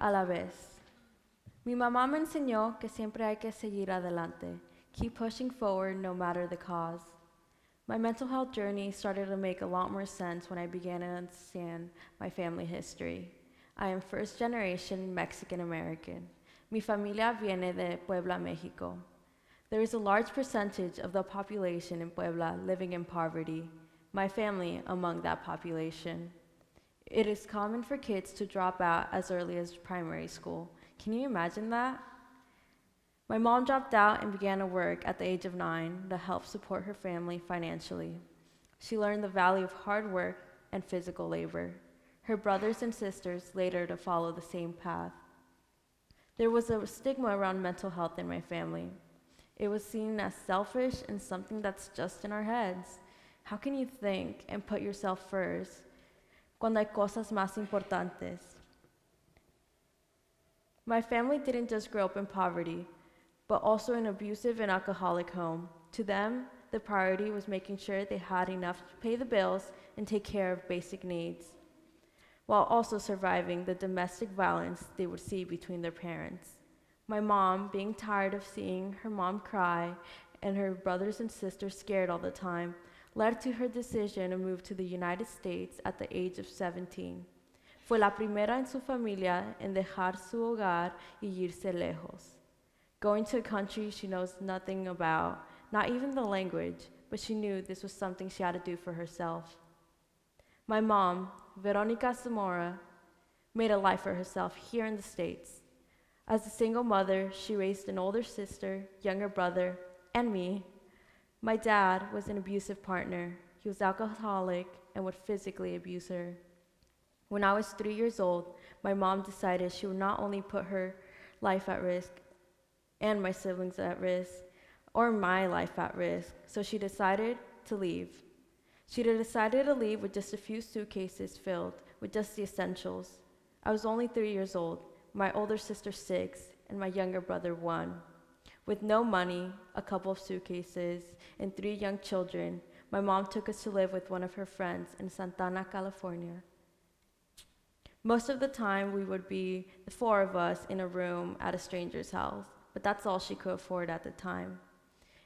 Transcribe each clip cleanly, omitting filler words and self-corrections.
a la vez. Mi mamá me enseñó que siempre hay que seguir adelante, keep pushing forward no matter the cause. My mental health journey started to make a lot more sense when I began to understand my family history. I am first generation Mexican American. Mi familia viene de Puebla, Mexico. There is a large percentage of the population in Puebla living in poverty, my family among that population. It is common for kids to drop out as early as primary school. Can you imagine that? My mom dropped out and began to work at the age of 9 to help support her family financially. She learned the value of hard work and physical labor. Her brothers and sisters later to follow the same path. There was a stigma around mental health in my family. It was seen as selfish and something that's just in our heads. How can you think and put yourself first cuando hay cosas más importantes? My family didn't just grow up in poverty, but also an abusive and alcoholic home. To them, the priority was making sure they had enough to pay the bills and take care of basic needs, while also surviving the domestic violence they would see between their parents. My mom, being tired of seeing her mom cry and her brothers and sisters scared all the time, led to her decision to move to the United States at the age of 17. Fue la primera en su familia en dejar su hogar y irse lejos. Going to a country she knows nothing about, not even the language, but she knew this was something she had to do for herself. My mom, Veronica Zamora, made a life for herself here in the States. As a single mother, she raised an older sister, younger brother, and me. My dad was an abusive partner. He was alcoholic and would physically abuse her. When I was 3 years old, my mom decided she would not only put her life at risk and my siblings at risk, or my life at risk, so she decided to leave. She decided to leave with just a few suitcases filled with just the essentials. I was only 3 years old, my older sister 6, and my younger brother 1. With no money, a couple of suitcases, and 3 young children, my mom took us to live with one of her friends in Santana, California. Most of the time, we would be the 4 of us in a room at a stranger's house, but that's all she could afford at the time.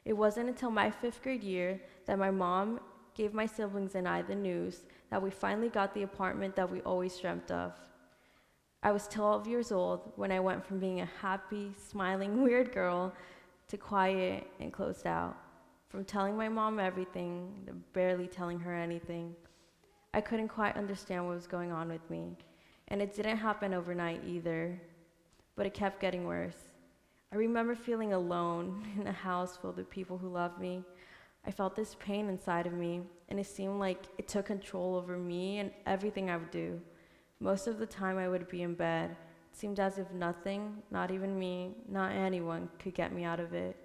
It wasn't until my 5th grade year that my mom gave my siblings and I the news that we finally got the apartment that we always dreamt of. I was 12 years old when I went from being a happy, smiling, weird girl to quiet and closed out. From telling my mom everything to barely telling her anything. I couldn't quite understand what was going on with me. And it didn't happen overnight either, but it kept getting worse. I remember feeling alone in a house filled with people who loved me. I felt this pain inside of me, and it seemed like it took control over me and everything I would do. Most of the time I would be in bed. It seemed as if nothing, not even me, not anyone, could get me out of it.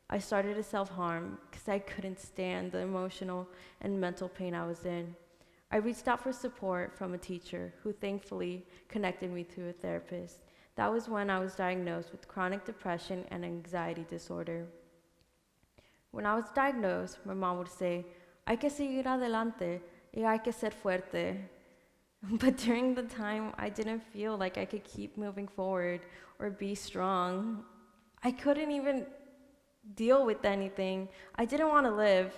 I started to self-harm because I couldn't stand the emotional and mental pain I was in. I reached out for support from a teacher who thankfully connected me to a therapist. That was when I was diagnosed with chronic depression and anxiety disorder. When I was diagnosed, my mom would say, "Hay que seguir adelante y hay que ser fuerte." But during the time, I didn't feel like I could keep moving forward or be strong. I couldn't even deal with anything. I didn't want to live.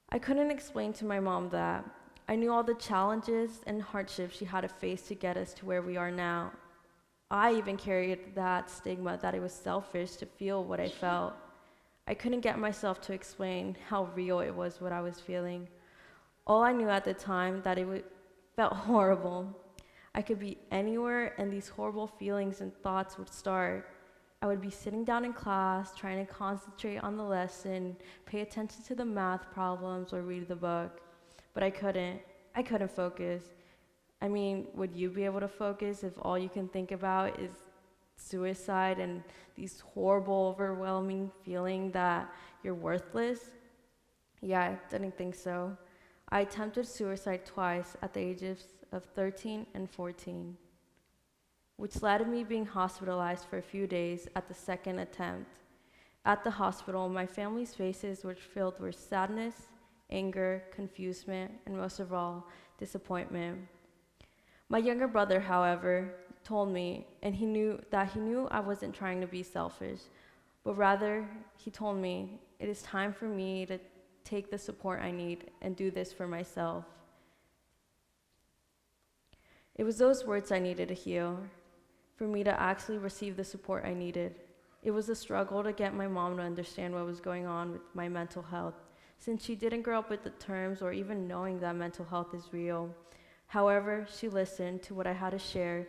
I couldn't explain to my mom that. I knew all the challenges and hardships she had to face to get us to where we are now. I even carried that stigma that it was selfish to feel what I felt. I couldn't get myself to explain how real it was what I was feeling. All I knew at the time that felt horrible. I could be anywhere and these horrible feelings and thoughts would start. I would be sitting down in class, trying to concentrate on the lesson, pay attention to the math problems, or read the book. But I couldn't focus. I mean, would you be able to focus if all you can think about is suicide and these horrible, overwhelming feeling that you're worthless? Yeah, I didn't think so. I attempted suicide twice at the ages of 13 and 14. Which led to me being hospitalized for a few days at the second attempt. At the hospital, my family's faces were filled with sadness, anger, confusion, and most of all, disappointment. My younger brother, however, told me, and he knew I wasn't trying to be selfish, but rather he told me it is time for me to take the support I need and do this for myself. It was those words I needed to hear, for me to actually receive the support I needed. It was a struggle to get my mom to understand what was going on with my mental health, since she didn't grow up with the terms or even knowing that mental health is real. However, she listened to what I had to share.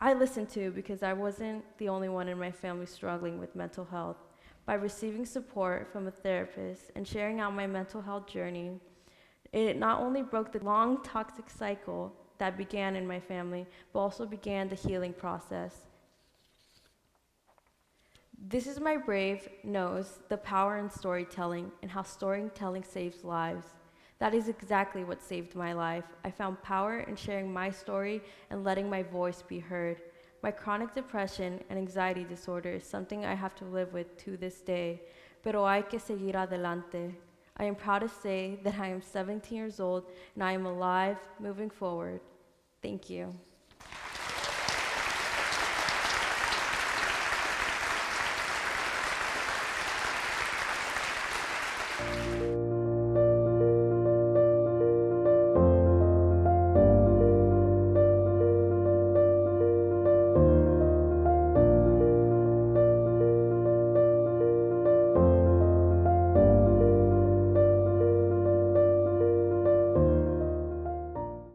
I listened too because I wasn't the only one in my family struggling with mental health. By receiving support from a therapist and sharing out my mental health journey, it not only broke the long toxic cycle that began in my family, but also began the healing process. This is my brave knows the power in storytelling and how storytelling saves lives. That is exactly what saved my life. I found power in sharing my story and letting my voice be heard. My chronic depression and anxiety disorder is something I have to live with to this day, pero hay que seguir adelante. I am proud to say that I am 17 years old and I am alive, moving forward. Thank you.